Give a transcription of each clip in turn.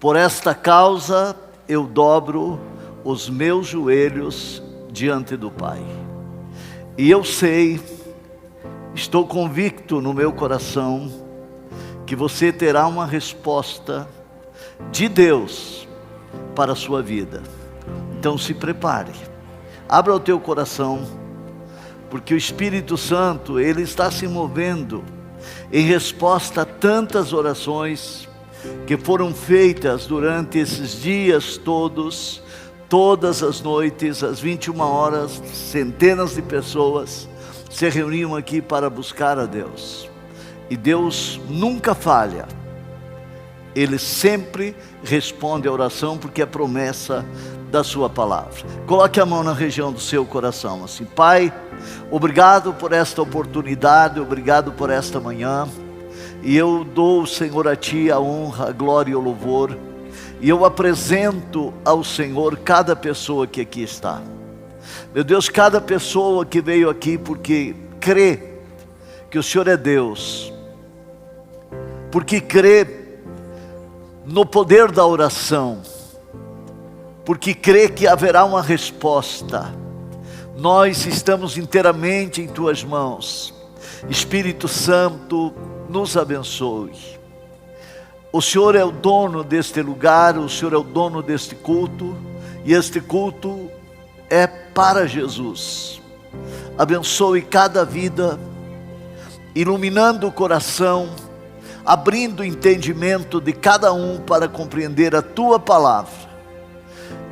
Por esta causa eu dobro os meus joelhos diante do Pai. E eu sei, estou convicto no meu coração, que você terá uma resposta de Deus para a sua vida. Então se prepare, abra o teu coração, porque o Espírito Santo, Ele está se movendo em resposta a tantas orações que foram feitas durante esses dias todos, todas as noites, às 21 horas, centenas de pessoas se reuniam aqui para buscar a Deus. E Deus nunca falha, Ele sempre responde a oração, porque é promessa da sua palavra. Coloque a mão na região do seu coração, assim: Pai, obrigado por esta oportunidade, obrigado por esta manhã, e eu dou, Senhor, a Ti a honra, a glória e o louvor, e eu apresento ao Senhor cada pessoa que aqui está. Meu Deus, cada pessoa que veio aqui porque crê que o Senhor é Deus, porque crê no poder da oração, porque crê que haverá uma resposta. Nós estamos inteiramente em Tuas mãos. Espírito Santo, nos abençoe. O Senhor é o dono deste lugar, o Senhor é o dono deste culto, e este culto é para Jesus. Abençoe cada vida, iluminando o coração, abrindo o entendimento de cada um para compreender a Tua palavra,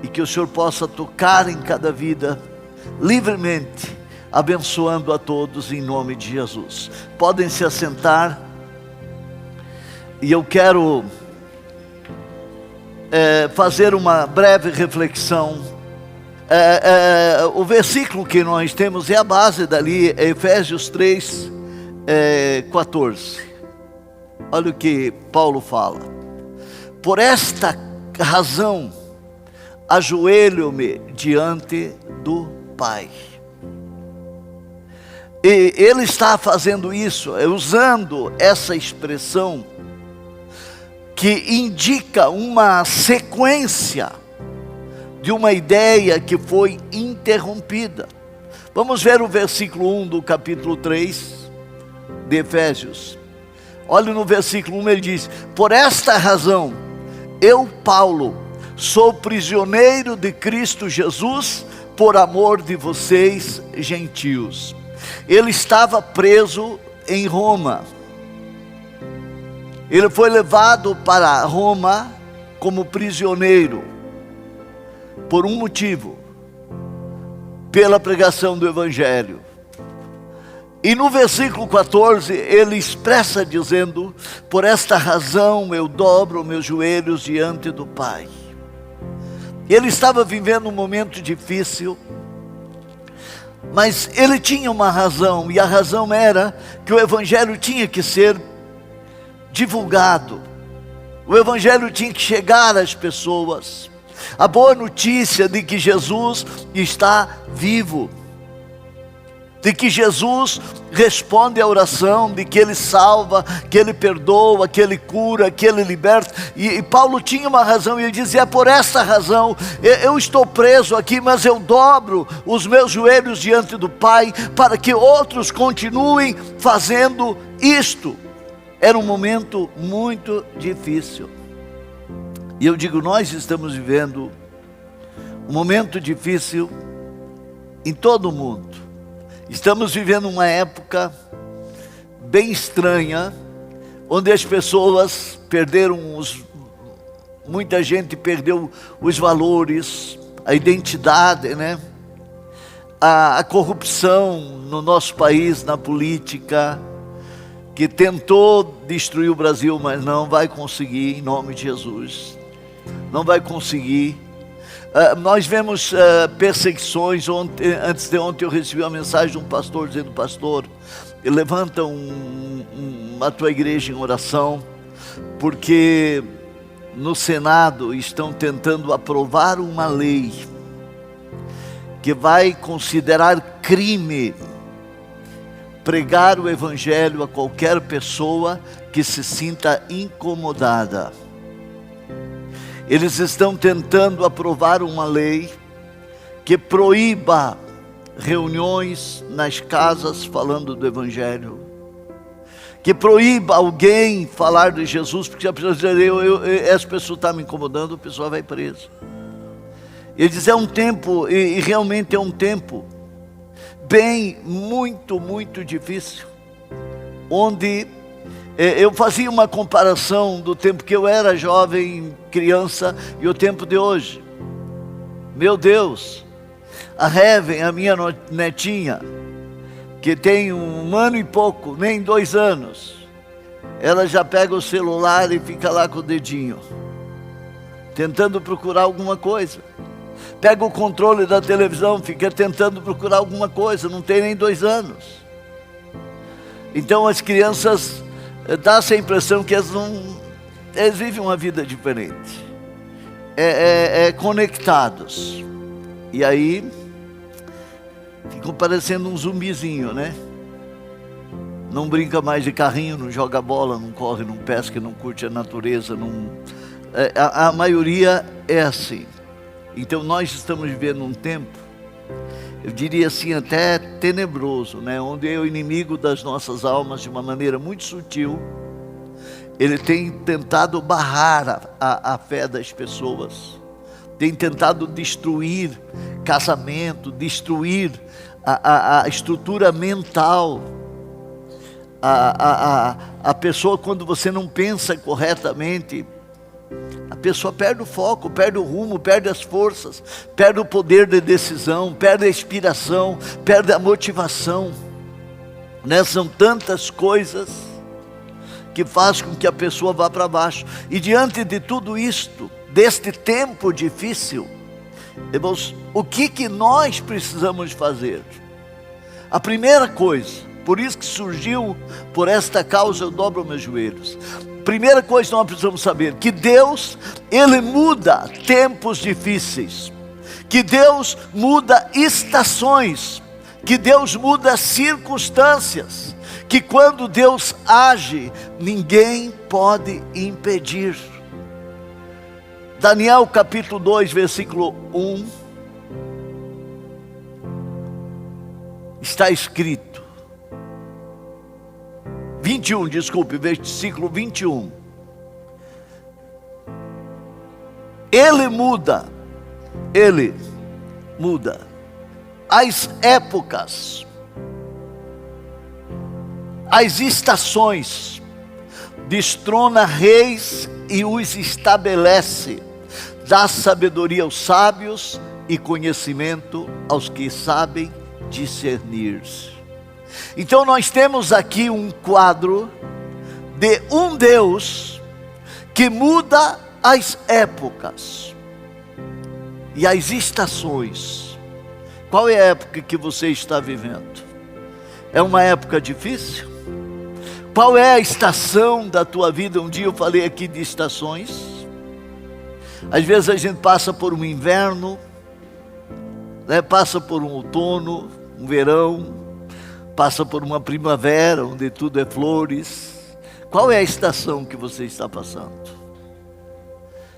e que o Senhor possa tocar em cada vida livremente, abençoando a todos em nome de Jesus. Podem se assentar. E eu quero fazer uma breve reflexão. O versículo que nós temos é a base dali, é Efésios 3, 14. Olha o que Paulo fala: por esta razão ajoelho-me diante do Pai. E ele está fazendo isso, usando essa expressão que indica uma sequência de uma ideia que foi interrompida. Vamos ver o versículo 1 do capítulo 3 de Efésios. Olha no versículo 1, ele diz: por esta razão, eu, Paulo, sou prisioneiro de Cristo Jesus, por amor de vocês, gentios. Ele estava preso em Roma. Ele foi levado para Roma como prisioneiro, por um motivo: pela pregação do Evangelho. E no versículo 14, ele expressa dizendo: por esta razão eu dobro meus joelhos diante do Pai. Ele estava vivendo um momento difícil, mas ele tinha uma razão, e a razão era que o Evangelho tinha que ser divulgado. O Evangelho tinha que chegar às pessoas. A boa notícia de que Jesus está vivo, de que Jesus responde à oração, de que Ele salva, que Ele perdoa, que Ele cura, que Ele liberta. E Paulo tinha uma razão, e ele dizia: é por essa razão, eu estou preso aqui, mas eu dobro os meus joelhos diante do Pai, para que outros continuem fazendo isto. Era um momento muito difícil. E eu digo, nós estamos vivendo um momento difícil em todo o mundo. Estamos vivendo uma época bem estranha, onde as pessoas perderam muita gente perdeu os valores, a identidade, né? A corrupção no nosso país, na política, que tentou destruir o Brasil, mas não vai conseguir, em nome de Jesus. Não vai conseguir. Nós vemos perseguições. Antes de ontem eu recebi uma mensagem de um pastor dizendo: pastor, levanta a tua igreja em oração, porque no Senado estão tentando aprovar uma lei que vai considerar crime pregar o Evangelho a qualquer pessoa que se sinta incomodada. Eles estão tentando aprovar uma lei que proíba reuniões nas casas falando do Evangelho, que proíba alguém falar de Jesus, porque a pessoa diz, essa pessoa está me incomodando, a pessoa vai presa. Ele diz, é um tempo, e realmente é um tempo bem, muito difícil, onde eu fazia uma comparação do tempo que eu era jovem, criança, e o tempo de hoje. Meu Deus, a Heaven, a minha netinha, que tem 1 ano e pouco, nem 2 anos, ela já pega o celular e fica lá com o dedinho, tentando procurar alguma coisa. Pega o controle da televisão, fica tentando procurar alguma coisa, não tem nem 2 anos. Então as crianças, dá-se a impressão que eles vivem uma vida diferente, conectados, e aí ficam parecendo um zumbizinho, né? Não brinca mais de carrinho, não joga bola, não corre, não pesca, não curte a natureza, a maioria é assim. Então nós estamos vivendo um tempo, eu diria assim, até tenebroso, né? Onde é o inimigo das nossas almas, de uma maneira muito sutil, ele tem tentado barrar a fé das pessoas, tem tentado destruir casamento, destruir a estrutura mental. A pessoa, quando você não pensa corretamente, a pessoa perde o foco, perde o rumo, perde as forças, perde o poder de decisão, perde a inspiração, perde a motivação, né? São tantas coisas que fazem com que a pessoa vá para baixo. E diante de tudo isto, deste tempo difícil, irmãos, o que nós precisamos fazer? A primeira coisa, por isso que surgiu, por esta causa eu dobro meus joelhos. Primeira coisa que nós precisamos saber, que Deus, Ele muda tempos difíceis, que Deus muda estações, que Deus muda circunstâncias, que quando Deus age, ninguém pode impedir. Daniel capítulo 2, versículo 1, está escrito, 21, desculpe, versículo 21. Ele muda as épocas, as estações, destrona reis e os estabelece, dá sabedoria aos sábios e conhecimento aos que sabem discernir. Então nós temos aqui um quadro de um Deus que muda as épocas e as estações. Qual é a época que você está vivendo? É uma época difícil? Qual é a estação da tua vida? Um dia eu falei aqui de estações. Às vezes a gente passa por um inverno, né? Passa por um outono, um verão, passa por uma primavera, onde tudo é flores. Qual é a estação que você está passando?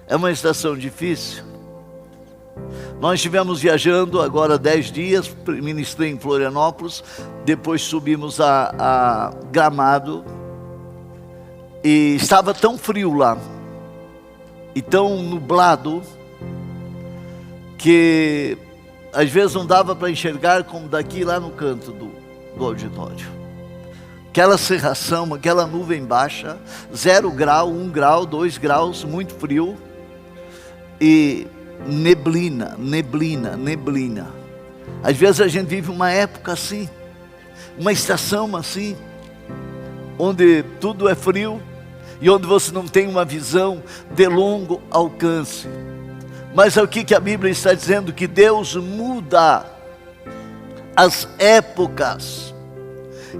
É uma estação difícil? Nós estivemos viajando agora 10 dias, ministrei em Florianópolis, depois subimos a Gramado, e estava tão frio lá, e tão nublado, que às vezes não dava para enxergar como daqui lá no canto do auditório. Aquela cerração, aquela nuvem baixa, 0 grau, 1 grau, 2 graus, muito frio, e neblina. Às vezes a gente vive uma época assim, uma estação assim, onde tudo é frio, e onde você não tem uma visão de longo alcance. Mas é o que a Bíblia está dizendo? Que Deus muda as épocas,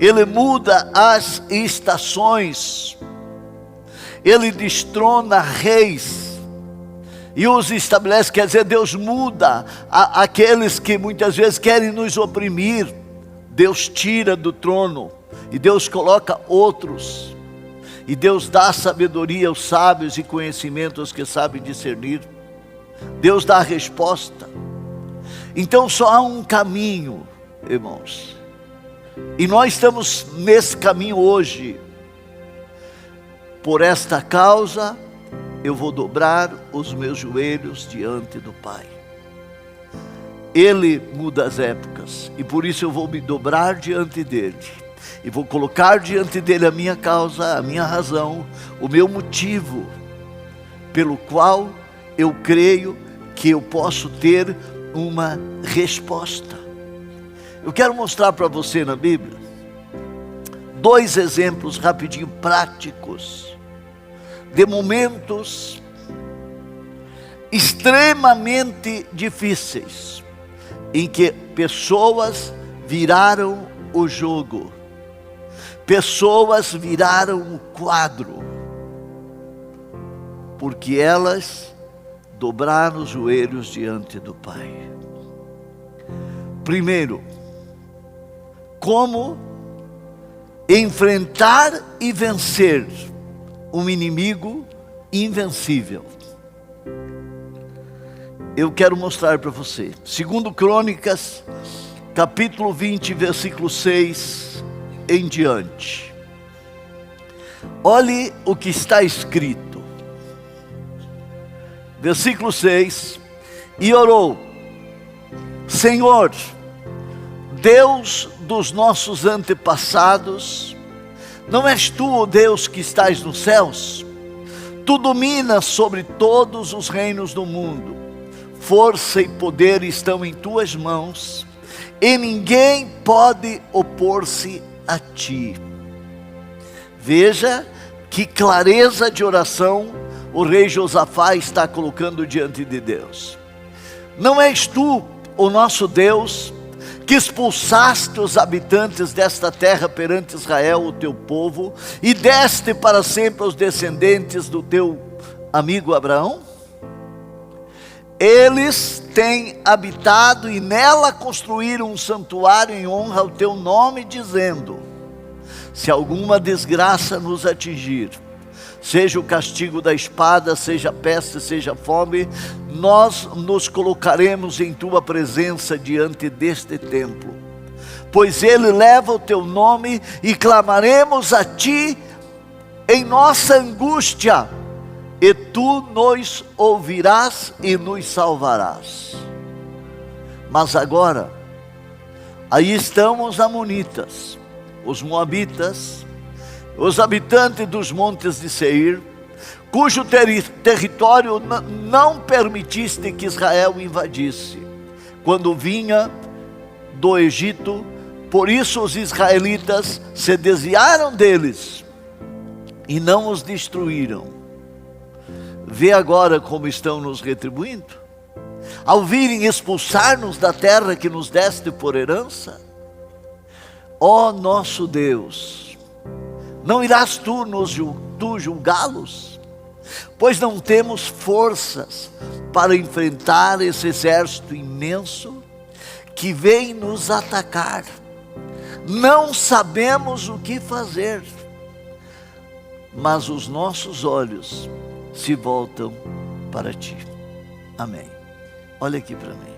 Ele muda as estações, Ele destrona reis e os estabelece. Quer dizer, Deus muda aqueles que muitas vezes querem nos oprimir, Deus tira do trono e Deus coloca outros. E Deus dá sabedoria aos sábios e conhecimento aos que sabem discernir. Deus dá a resposta. Então só há um caminho, irmãos. E nós estamos nesse caminho hoje. Por esta causa, eu vou dobrar os meus joelhos diante do Pai. Ele muda as épocas, e por isso eu vou me dobrar diante dele. E vou colocar diante dele a minha causa, a minha razão, o meu motivo, pelo qual eu creio que eu posso ter uma resposta. Eu quero mostrar para você na Bíblia 2 exemplos rapidinho práticos de momentos extremamente difíceis em que pessoas viraram o jogo, pessoas viraram o quadro, porque elas dobraram os joelhos diante do Pai. Primeiro, como enfrentar e vencer um inimigo invencível. Eu quero mostrar para você. Segundo Crônicas, capítulo 20, versículo 6 em diante. Olhe o que está escrito. Versículo 6. E orou: Senhor, Deus dos nossos antepassados, não és tu o Deus que estás nos céus? Tu dominas sobre todos os reinos do mundo. Força e poder estão em tuas mãos, e ninguém pode opor-se a ti. Veja que clareza de oração o rei Josafá está colocando diante de Deus. Não és tu o nosso Deus, que expulsaste os habitantes desta terra perante Israel, o teu povo, e deste para sempre os descendentes do teu amigo Abraão? Eles têm habitado e nela construíram um santuário em honra ao teu nome, dizendo: se alguma desgraça nos atingir, seja o castigo da espada, seja peste, seja fome, nós nos colocaremos em tua presença diante deste templo, pois ele leva o teu nome, e clamaremos a ti em nossa angústia, e tu nos ouvirás e nos salvarás. Mas agora, aí estão os amonitas, os moabitas, os habitantes dos montes de Seir, cujo território não permitiste que Israel invadisse, quando vinha do Egito. Por isso os israelitas se desviaram deles e não os destruíram. Vê agora como estão nos retribuindo, ao virem expulsar-nos da terra que nos deste por herança. Ó nosso Deus, não irás tu julgá-los? Pois não temos forças para enfrentar esse exército imenso que vem nos atacar. Não sabemos o que fazer, mas os nossos olhos se voltam para ti. Amém. Olha aqui para mim.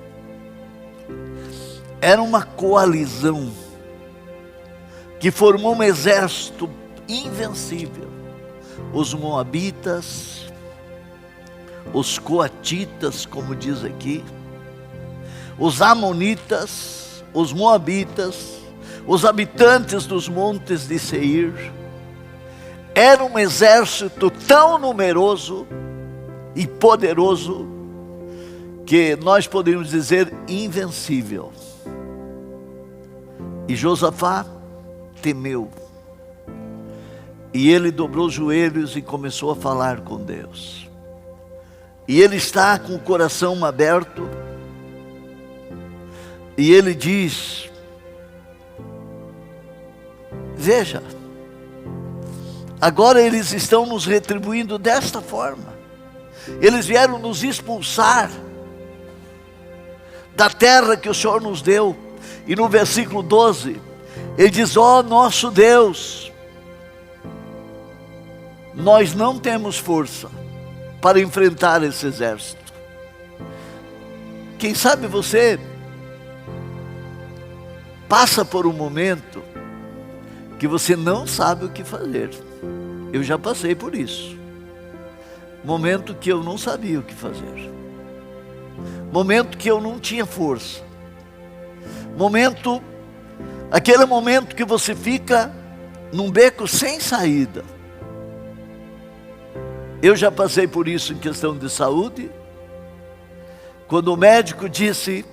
Era uma coalizão que formou um exército invencível. Os moabitas, os coatitas, como diz aqui, os amonitas, os moabitas, os habitantes dos montes de Seir. Era um exército tão numeroso e poderoso que nós podemos dizer invencível. E Josafá temeu. E ele dobrou os joelhos e começou a falar com Deus. E ele está com o coração aberto. E ele diz: veja, agora eles estão nos retribuindo desta forma. Eles vieram nos expulsar da terra que o Senhor nos deu. E no versículo 12, ele diz: ó nosso Deus, nós não temos força para enfrentar esse exército. Quem sabe você passa por um momento que você não sabe o que fazer. Eu já passei por isso. Momento que eu não sabia o que fazer. Momento que eu não tinha força. Aquele momento que você fica num beco sem saída. Eu já passei por isso em questão de saúde. Quando o médico disse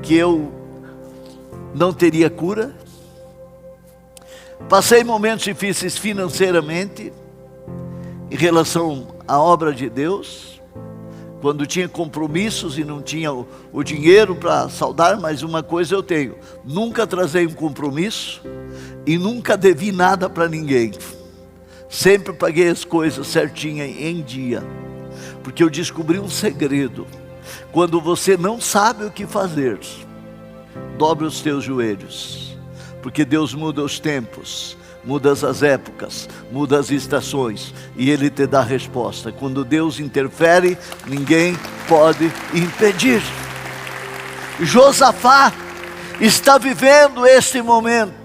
que eu não teria cura. Passei momentos difíceis financeiramente, em relação à obra de Deus, quando tinha compromissos e não tinha o dinheiro para saldar, mas uma coisa eu tenho: nunca trazei um compromisso e nunca devi nada para ninguém. Sempre paguei as coisas certinhas em dia, porque eu descobri um segredo: quando você não sabe o que fazer, dobre os teus joelhos, porque Deus muda os tempos, muda as épocas, muda as estações, e Ele te dá a resposta. Quando Deus interfere, ninguém pode impedir. Josafá está vivendo este momento.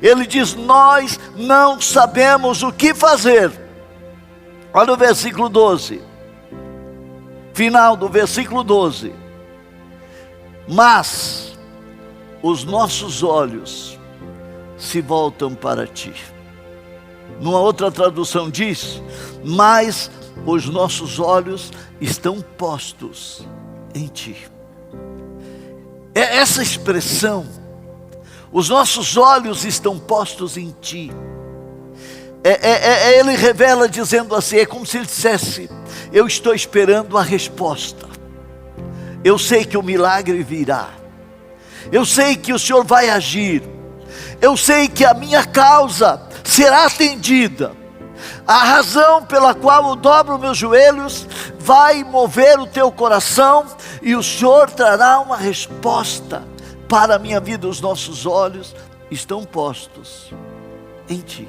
Ele diz: nós não sabemos o que fazer. Olha o versículo 12, final do versículo 12. Mas os nossos olhos se voltam para ti. Numa outra tradução diz: mas os nossos olhos estão postos em ti. Essa expressão, os nossos olhos estão postos em ti, ele revela dizendo assim, é como se ele dissesse: eu estou esperando a resposta. Eu sei que o milagre virá. Eu sei que o Senhor vai agir. Eu sei que a minha causa será atendida. A razão pela qual eu dobro meus joelhos vai mover o teu coração, e o Senhor trará uma resposta para a minha vida. Os nossos olhos estão postos em ti.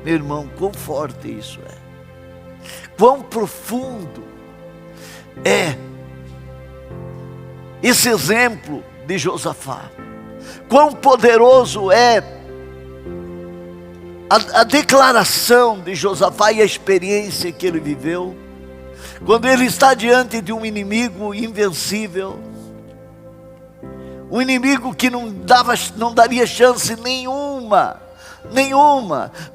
Meu irmão, quão forte isso é, quão profundo é esse exemplo de Josafá. Quão poderoso é a declaração de Josafá e a experiência que ele viveu, quando ele está diante de um inimigo invencível, um inimigo que não daria chance nenhuma,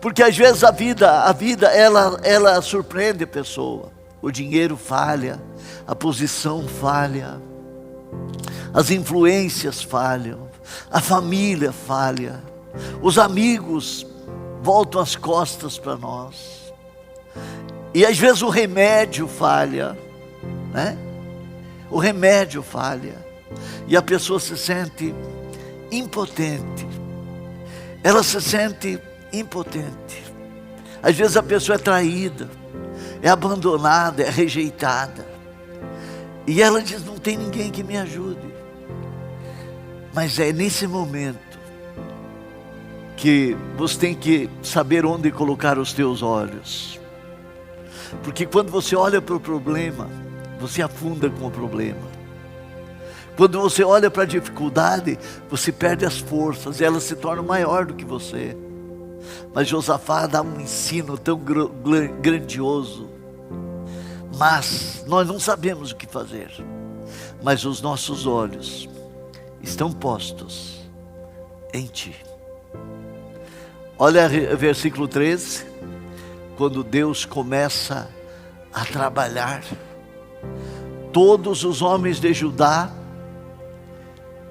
porque às vezes a vida ela surpreende a pessoa. O dinheiro falha, a posição falha, as influências falham, a família falha, os amigos voltam as costas para nós, e às vezes o remédio falha, né? O remédio falha, e a pessoa se sente impotente. Ela se sente impotente. Às vezes a pessoa é traída, é abandonada, é rejeitada, e ela diz: não tem ninguém que me ajude. Mas é nesse momento que você tem que saber onde colocar os teus olhos, porque quando você olha para o problema, você afunda com o problema. Quando você olha para a dificuldade, você perde as forças, e ela se torna maior do que você. Mas Josafá dá um ensino tão grandioso. Mas nós não sabemos o que fazer, mas os nossos olhos estão postos em ti. Olha versículo 13, quando Deus começa a trabalhar, todos os homens de Judá,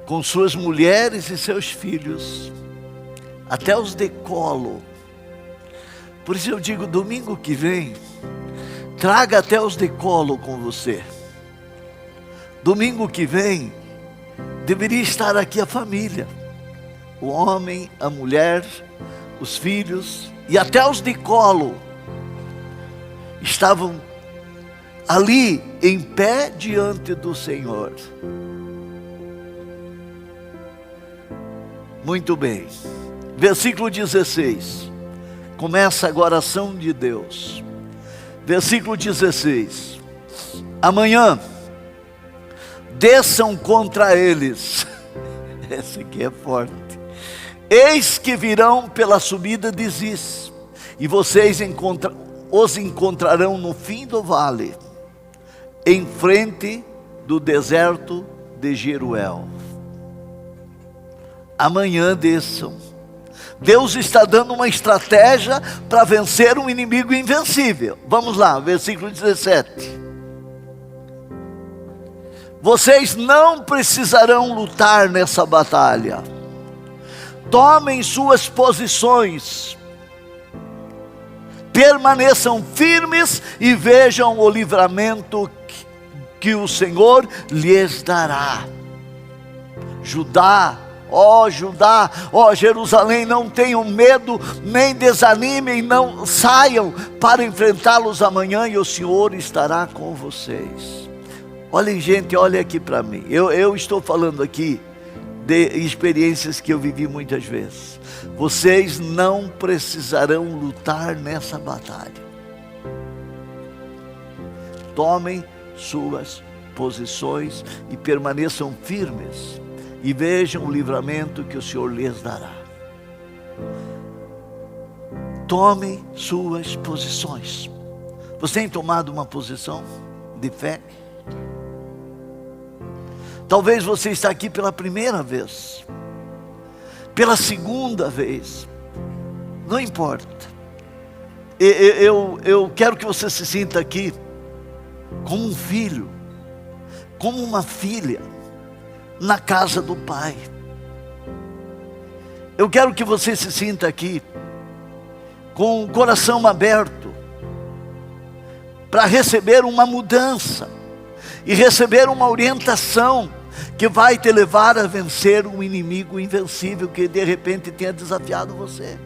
com suas mulheres e seus filhos, até os de colo. Por isso eu digo, domingo que vem, traga até os de colo com você. Domingo que vem, deveria estar aqui a família, o homem, a mulher, os filhos, e até os de colo, estavam ali em pé diante do Senhor. Muito bem, versículo 16, Começa agora a ação de Deus. Versículo 16. Amanhã desçam contra eles. Essa aqui é forte. Eis que virão pela subida de Ziz, e vocês os encontrarão no fim do vale, em frente do deserto de Jeruel. Amanhã desçam. Deus está dando uma estratégia para vencer um inimigo invencível. Vamos lá, versículo 17. Vocês não precisarão lutar nessa batalha. Tomem suas posições. Permaneçam firmes e vejam o livramento que o Senhor lhes dará. Judá, ó Judá, ó Jerusalém, não tenham medo, nem desanimem, não saiam para enfrentá-los amanhã, e o Senhor estará com vocês. Olhem, gente, olhem aqui para mim. Eu estou falando aqui de experiências que eu vivi muitas vezes. Vocês não precisarão lutar nessa batalha. Tomem suas posições e permaneçam firmes, e vejam o livramento que o Senhor lhes dará. Tomem suas posições. Você tem tomado uma posição de fé? Talvez você está aqui pela primeira vez, pela segunda vez, não importa. Eu quero que você se sinta aqui como um filho, como uma filha, na casa do Pai. Eu quero que você se sinta aqui com o coração aberto para receber uma mudança e receber uma orientação que vai te levar a vencer um inimigo invencível que de repente tenha desafiado você.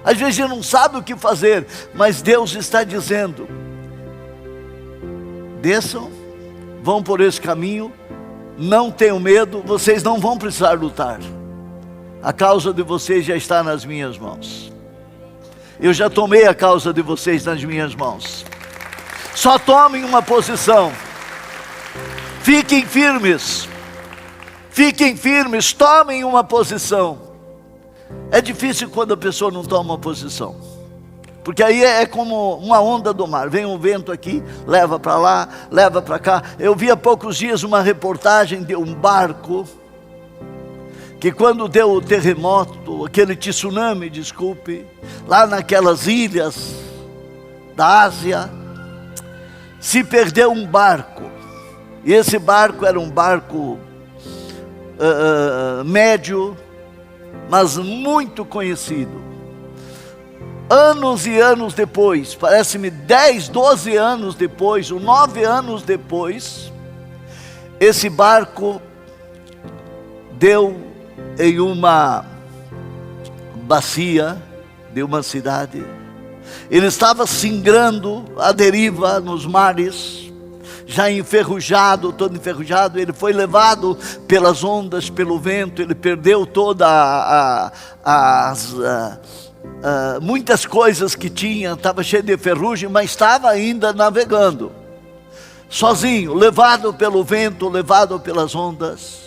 Às vezes você não sabe o que fazer, mas Deus está dizendo: desçam, vão por esse caminho, não tenham medo, vocês não vão precisar lutar. A causa de vocês já está nas minhas mãos. Eu já tomei a causa de vocês nas minhas mãos. Só tomem uma posição. Fiquem firmes. Fiquem firmes, tomem uma posição. É difícil quando a pessoa não toma uma posição, porque aí é como uma onda do mar. Vem um vento aqui, leva para lá, leva para cá. Eu vi há poucos dias uma reportagem de um barco que, quando deu o terremoto, aquele tsunami, desculpe, lá naquelas ilhas da Ásia, se perdeu um barco. E esse barco era um barco médio, mas muito conhecido. Anos e anos depois, parece-me 10, 12 anos depois, ou 9 anos depois, esse barco deu em uma bacia de uma cidade. Ele estava singrando à deriva nos mares, já enferrujado, todo enferrujado. Ele foi levado pelas ondas, pelo vento. Ele perdeu toda muitas coisas que tinha, estava cheio de ferrugem, mas estava ainda navegando, sozinho, levado pelo vento, levado pelas ondas.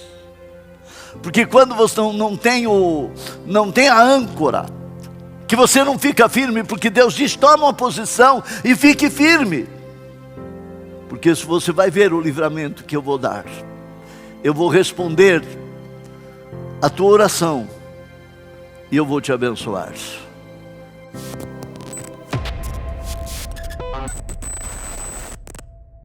Porque quando você não tem a âncora, que você não fica firme, porque Deus diz: toma uma posição e fique firme, porque se você vai ver o livramento que eu vou dar, eu vou responder a tua oração e eu vou te abençoar.